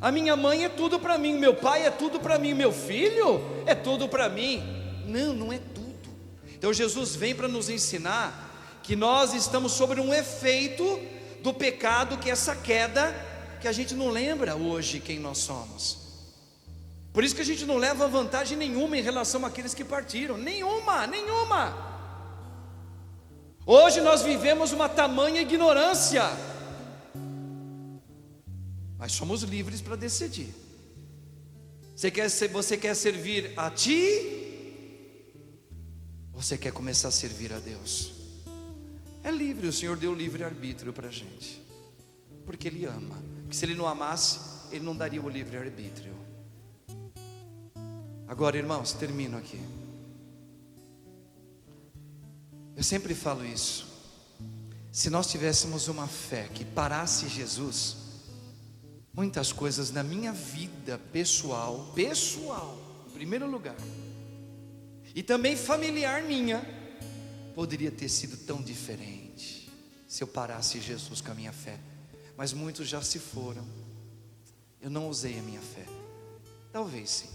A minha mãe é tudo para mim, o meu pai é tudo para mim, meu filho é tudo para mim. Não, não é tudo. Então Jesus vem para nos ensinar que nós estamos sobre um efeito do pecado, que é essa queda, que a gente não lembra hoje quem nós somos. Por isso que a gente não leva vantagem nenhuma em relação àqueles que partiram. Nenhuma. Hoje nós vivemos uma tamanha ignorância, mas somos livres para decidir. Você quer servir a ti? Ou você quer começar a servir a Deus? É livre, o Senhor deu livre arbítrio para a gente, porque Ele ama. Porque se Ele não amasse, Ele não daria o livre arbítrio. Agora, irmãos, termino aqui. Eu sempre falo isso. Se nós tivéssemos uma fé que parasse Jesus, muitas coisas na minha vida pessoal, em primeiro lugar, e também familiar minha, poderia ter sido tão diferente se eu parasse Jesus com a minha fé. Mas muitos já se foram. Eu não usei a minha fé. Talvez sim.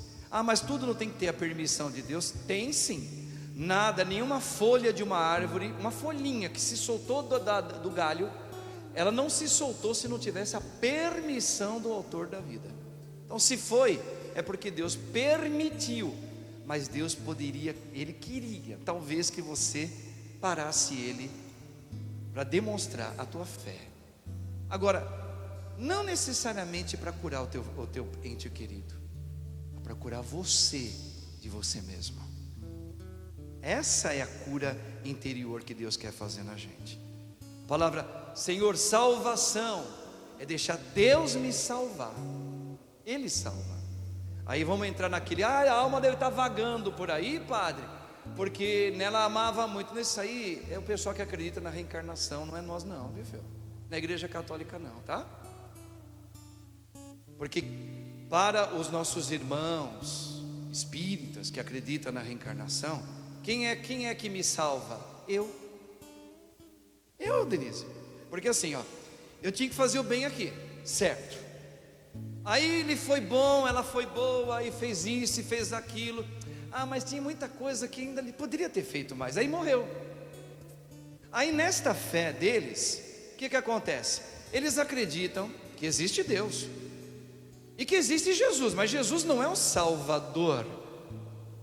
Mas tudo não tem que ter a permissão de Deus? Tem sim. Nada, nenhuma folha de uma árvore, uma folhinha que se soltou do galho, ela não se soltou se não tivesse a permissão do autor da vida. Então se foi, é porque Deus permitiu. Mas Deus poderia, Ele queria, talvez que você parasse Ele para demonstrar a tua fé. Agora, não necessariamente para curar o teu ente querido, mas para curar você de você mesmo. Essa é a cura interior que Deus quer fazer na gente. A palavra Senhor, salvação, é deixar Deus me salvar. Ele salva. Aí vamos entrar naquele, a alma dele está vagando por aí, padre, porque nela amava muito. Isso aí é o pessoal que acredita na reencarnação, não é nós não, viu filho? Na igreja católica não, tá? Porque para os nossos irmãos espíritas que acreditam na reencarnação, quem é que me salva? Eu, Denise. Porque assim, eu tinha que fazer o bem aqui, certo? Aí ele foi bom, ela foi boa, aí fez isso e fez aquilo. Mas tinha muita coisa que ainda ele poderia ter feito mais. Aí morreu. Aí nesta fé deles, o que acontece? Eles acreditam que existe Deus e que existe Jesus, mas Jesus não é o Salvador.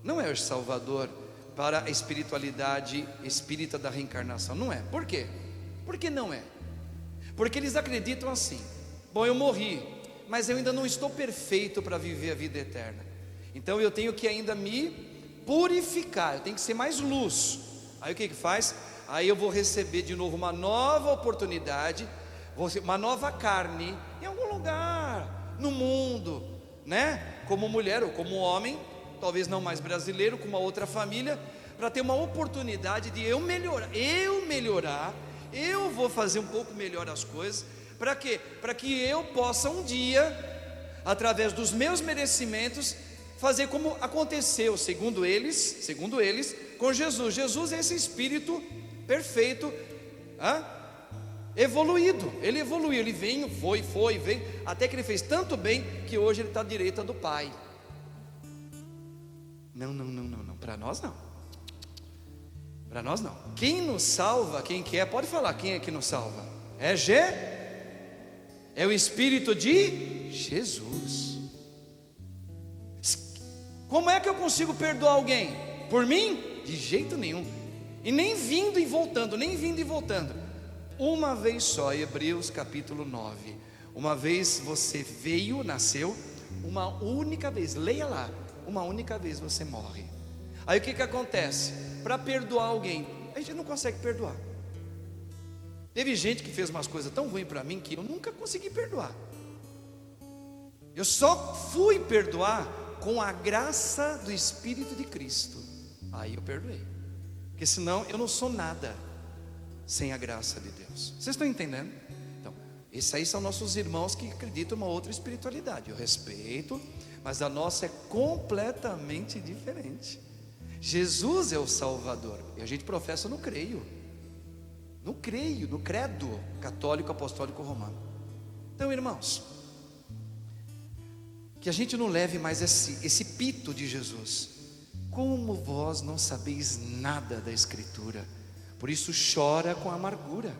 Não é o Salvador para a espiritualidade espírita da reencarnação. Não é. Por quê? Porque não é. Porque eles acreditam assim: bom, eu morri, mas eu ainda não estou perfeito para viver a vida eterna. Então eu tenho que ainda me purificar, eu tenho que ser mais luz. Aí o que faz? Aí eu vou receber de novo uma nova oportunidade, uma nova carne, em algum lugar, no mundo, né? Como mulher ou como homem, talvez não mais brasileiro, com uma outra família, para ter uma oportunidade de eu melhorar, eu vou fazer um pouco melhor as coisas. Para quê? Para que eu possa um dia, através dos meus merecimentos, fazer como aconteceu, segundo eles, com Jesus. Jesus é esse espírito perfeito, evoluído. Ele evoluiu, ele veio, veio, até que ele fez tanto bem que hoje ele está à direita do Pai. Não, para nós não. Para nós não. Quem nos salva, quem que é? Pode falar, quem é que nos salva? É o Espírito de Jesus. Como é que eu consigo perdoar alguém? Por mim? De jeito nenhum. E nem vindo e voltando. Uma vez só, Hebreus capítulo 9. Uma vez você veio, nasceu, uma única vez, leia lá, uma única vez você morre. Aí o que acontece? Para perdoar alguém, a gente não consegue perdoar. Teve gente que fez umas coisas tão ruins para mim que eu nunca consegui perdoar. Eu só fui perdoar com a graça do Espírito de Cristo. Aí eu perdoei. Porque senão eu não sou nada sem a graça de Deus. Vocês estão entendendo? Então, esses aí são nossos irmãos que acreditam em uma outra espiritualidade. Eu respeito, mas a nossa é completamente diferente. Jesus é o Salvador. E a gente professa, eu não creio. no creio, no credo católico apostólico romano. Então, irmãos, que a gente não leve mais esse pito de Jesus: como vós não sabeis nada da Escritura, por isso chora com amargura.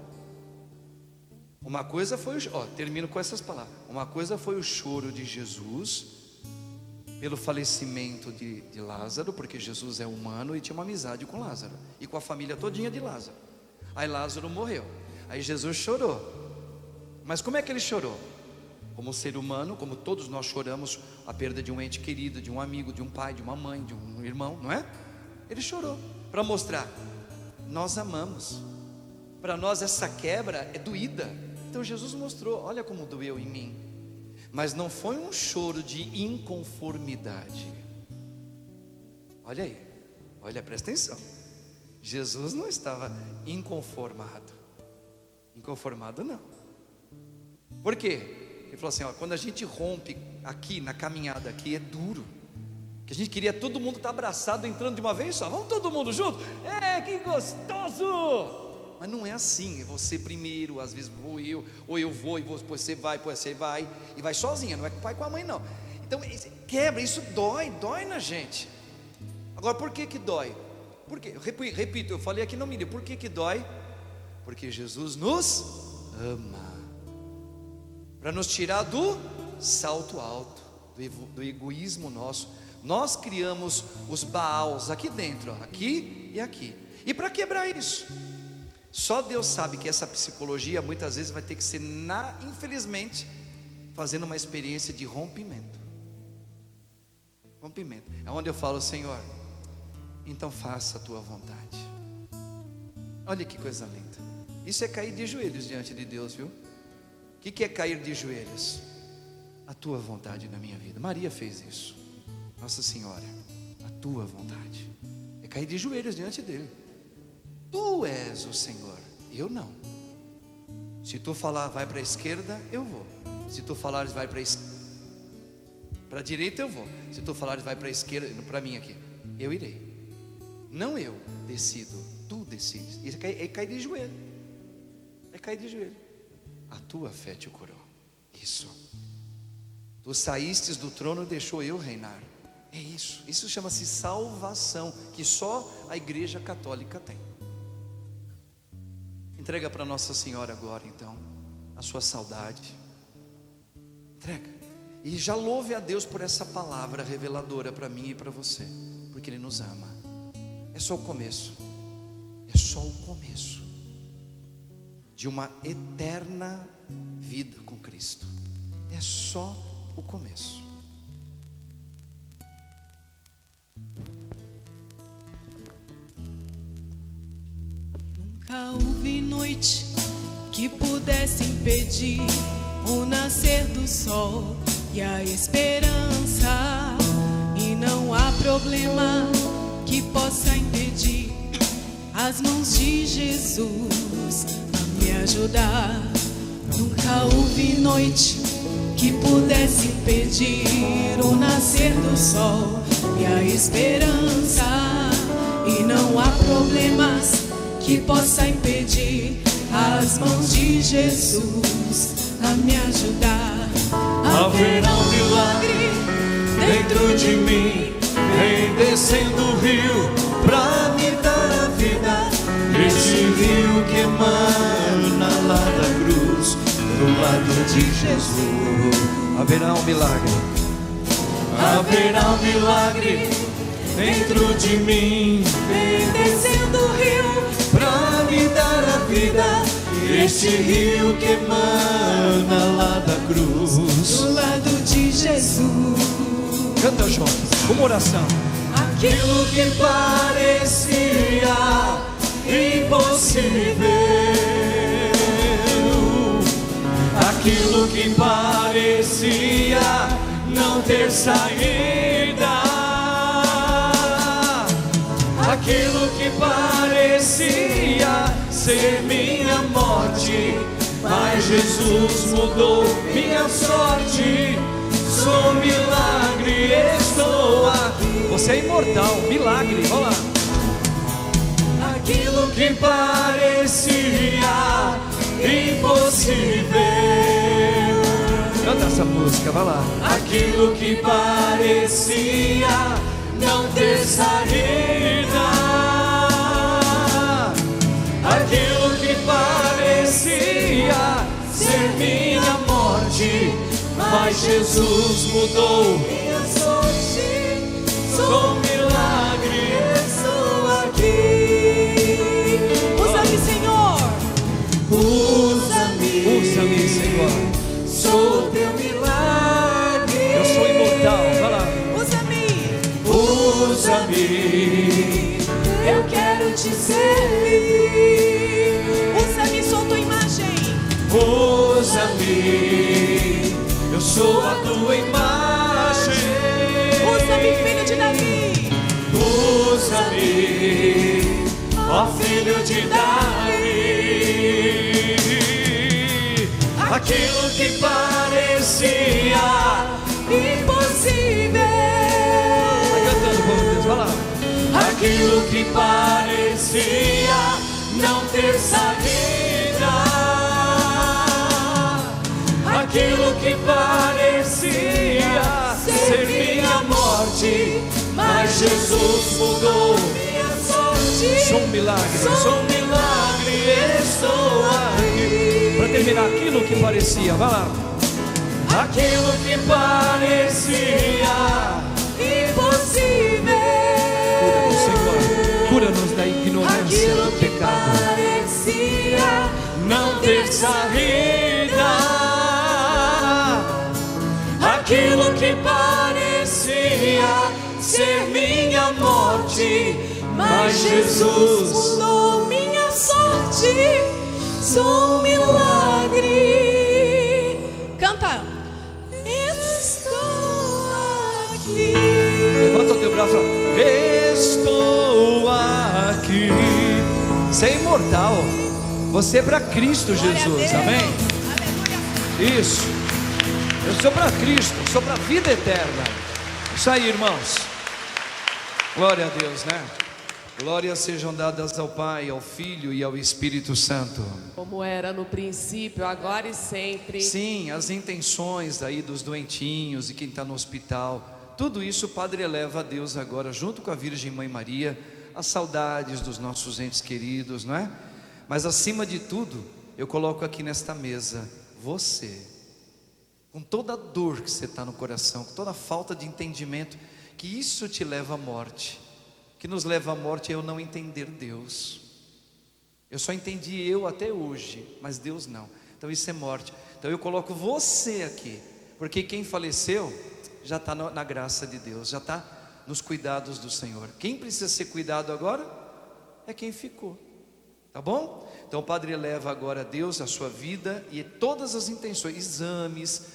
Uma coisa foi termino com essas palavras. Uma coisa foi o choro de Jesus pelo falecimento de Lázaro, porque Jesus é humano e tinha uma amizade com Lázaro e com a família todinha de Lázaro. Aí Lázaro morreu, aí Jesus chorou. Mas como é que ele chorou? Como ser humano, como todos nós choramos a perda de um ente querido, de um amigo, de um pai, de uma mãe, de um irmão, não é? Ele chorou para mostrar: nós amamos. Para nós essa quebra é doída. Então Jesus mostrou: olha como doeu em mim. Mas não foi um choro de inconformidade. Olha aí, olha, presta atenção. Jesus não estava inconformado. Inconformado não. Por quê? Ele falou assim: quando a gente rompe aqui na caminhada aqui, é duro. Que a gente queria todo mundo estar abraçado, entrando de uma vez só. Vamos todo mundo junto? Que gostoso! Mas não é assim. É você primeiro, às vezes vou eu, ou eu vou e depois você vai, e vai sozinha, não é com o pai e com a mãe não. Então quebra, isso dói na gente. Agora, por que dói? Porque, repito, eu falei aqui no mínimo, por que dói? Porque Jesus nos ama, para nos tirar do salto alto, do egoísmo nosso. Nós criamos os Baals aqui dentro, aqui e aqui. E para quebrar isso, só Deus sabe que essa psicologia muitas vezes vai ter que ser, infelizmente, fazendo uma experiência de rompimento. É onde eu falo: Senhor, então faça a tua vontade. Olha que coisa linda. Isso é cair de joelhos diante de Deus, viu? O que é cair de joelhos? A tua vontade na minha vida. Maria fez isso. Nossa Senhora, a tua vontade. É cair de joelhos diante dele. Tu és o Senhor, eu não. Se tu falar vai para a esquerda, eu vou. Se tu falares vai para a direita, eu vou. Se tu falares vai para a esquerda, para mim aqui, eu irei. Não eu decido, tu decides. Isso é cair de joelho. É cair de joelho. A tua fé te curou. Isso. Tu saístes do trono e deixou eu reinar. É isso. Isso chama-se salvação, que só a Igreja Católica tem. Entrega para Nossa Senhora agora então a sua saudade. Entrega. E já louve a Deus por essa palavra reveladora para mim e para você, porque Ele nos ama. É só o começo. É só o começo de uma eterna vida com Cristo. É só o começo. Nunca houve noite que pudesse impedir o nascer do sol e a esperança, e não há problema que possa impedir as mãos de Jesus a me ajudar. Nunca houve noite que pudesse impedir o nascer do sol e a esperança, e não há problemas que possa impedir as mãos de Jesus a me ajudar. Haverá um milagre dentro de mim, vem descendo o rio pra me dar a vida. Esse rio que emana lá da cruz, do lado de Jesus. Haverá um milagre. Haverá um milagre dentro de mim, Vem descendo o rio pra me dar a vida. Este rio que emana lá da cruz, do lado de Jesus. Canta juntos, uma oração. aquilo que parecia impossível, aquilo que parecia não ter saída, aquilo que parecia ser minha morte, mas Jesus mudou minha sorte. Sou milagre, estou aqui. Você é imortal, milagre, vamos lá. Aquilo que parecia impossível. Canta essa música, vai lá. Aquilo que parecia não ter saída, aquilo que parecia ser minha morte, mas Jesus mudou minha sorte. Sou um milagre, estou aqui. Usa-me, Senhor. Usa-me, Usa-me, Senhor. sou teu milagre. Eu sou imortal, vai lá. Usa-me. Usa-me, Eu quero te servir. Usa-me, sou tua imagem. usa-me, eu sou a tua imagem. Usa-me, filho de Davi. Usa-me, ó filho de Davi. Aquilo que parecia Impossível. Vai cantando, povo de Deus, vai lá. aquilo que parecia não ter saída, aquilo que parecia ser minha morte, mas Jesus mudou minha sorte. Sou um milagre. Sou um milagre, estou aqui. Para terminar, aquilo que parecia, vai lá. Aquilo que parecia Impossível. Senhor, cura-nos da ignorância Aquilo do que pecado. parecia não ter saída, aquilo que parecia ser minha morte, mas Jesus mudou minha sorte. Sou um milagre. Canta. Estou aqui. Levanta o teu braço, estou aqui. Você é imortal. Você é para Cristo Jesus, amém? Aleluia. Isso. Eu sou para Cristo, sou para a vida eterna. Isso aí, irmãos. Glória a Deus, né? Glórias sejam dadas ao Pai, ao Filho e ao Espírito Santo. Como era no princípio, agora e sempre. Sim, as intenções aí dos doentinhos e quem está no hospital, tudo isso o Padre eleva a Deus agora, junto com a Virgem Mãe Maria, as saudades dos nossos entes queridos, não é? Mas acima de tudo, eu coloco aqui nesta mesa, você, com toda a dor que você está no coração, com toda a falta de entendimento, que isso te leva à morte. Que nos leva à morte é eu não entender Deus. Eu só entendi eu até hoje, mas Deus não. Então isso é morte. Então eu coloco você aqui, porque quem faleceu já está na graça de Deus, já está nos cuidados do Senhor. Quem precisa ser cuidado agora é quem ficou, tá bom? Então o Padre eleva agora a Deus a sua vida e todas as intenções, exames,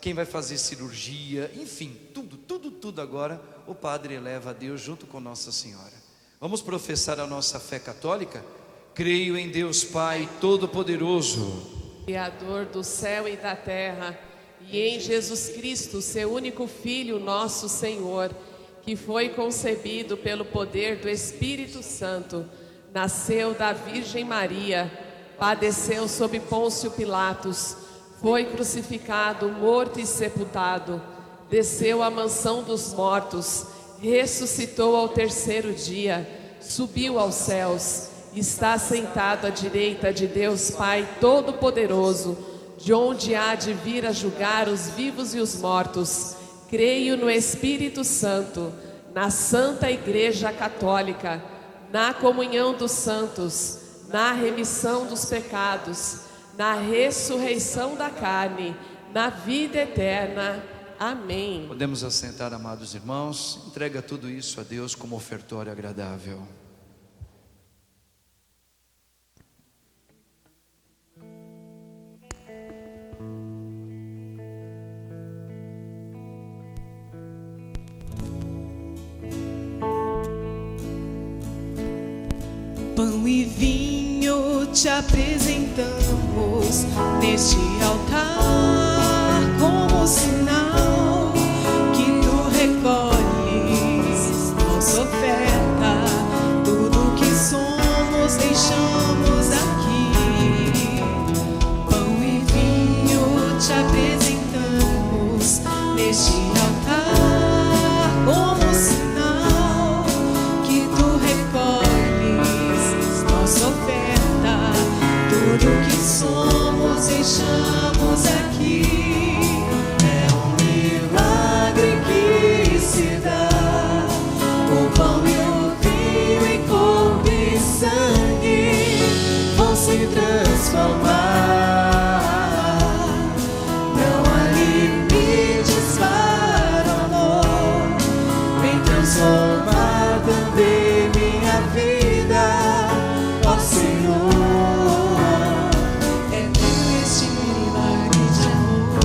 quem vai fazer cirurgia, enfim, tudo agora o Padre eleva a Deus junto com Nossa Senhora. Vamos professar a nossa fé católica? Creio em Deus Pai Todo-Poderoso, Criador do céu e da terra, e em Jesus Cristo, seu único Filho, nosso Senhor, que foi concebido pelo poder do Espírito Santo, nasceu da Virgem Maria, padeceu sob Pôncio Pilatos, foi crucificado, morto e sepultado, desceu à mansão dos mortos, ressuscitou ao terceiro dia, subiu aos céus, está sentado à direita de Deus Pai Todo-Poderoso, de onde há de vir a julgar os vivos e os mortos. Creio no Espírito Santo, na Santa Igreja Católica, na comunhão dos santos, na remissão dos pecados, na ressurreição da carne, na vida eterna. Amém. Podemos assentar, amados irmãos. Entrega tudo isso a Deus como ofertório agradável. Pão e vinho te apresentamos neste altar como sinal que tu recolhes nossa oferta. Tudo que somos deixamos neste altar, como sinal que tu recolhes nossa oferta. Tudo que somos deixamos aqui. É um milagre que se dá. O pão e o vinho em corpo e sangue vão se transformar. Não há limites para o amor. Vem transformar também minha vida, ó Senhor. É teu este milagre de amor.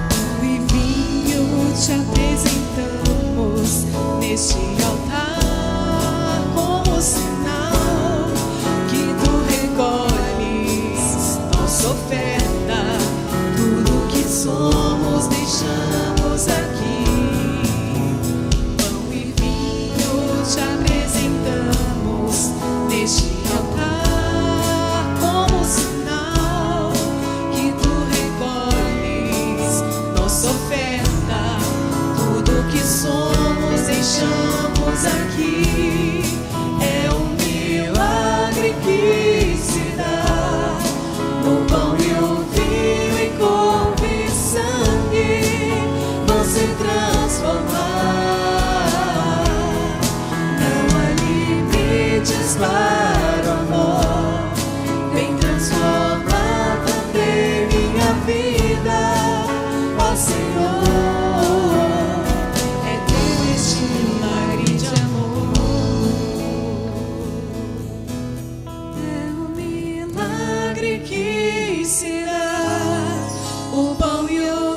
Pão e vinho te apresentamos neste altar, como sinal que tu recolhes nossa oferta. Tudo que somos deixamos aqui. Pão e vinho te apresentamos neste altar, como sinal que tu recolhes nossa oferta. Tudo que somos deixamos aqui. É um milagre que se dá. O pão e o vinho em corpo e sangue vão se transformar. Não há limites para o amor. Vem transformar também minha vida, ó Senhor. É teu este milagre de amor. É um milagre que se dá. O pão e o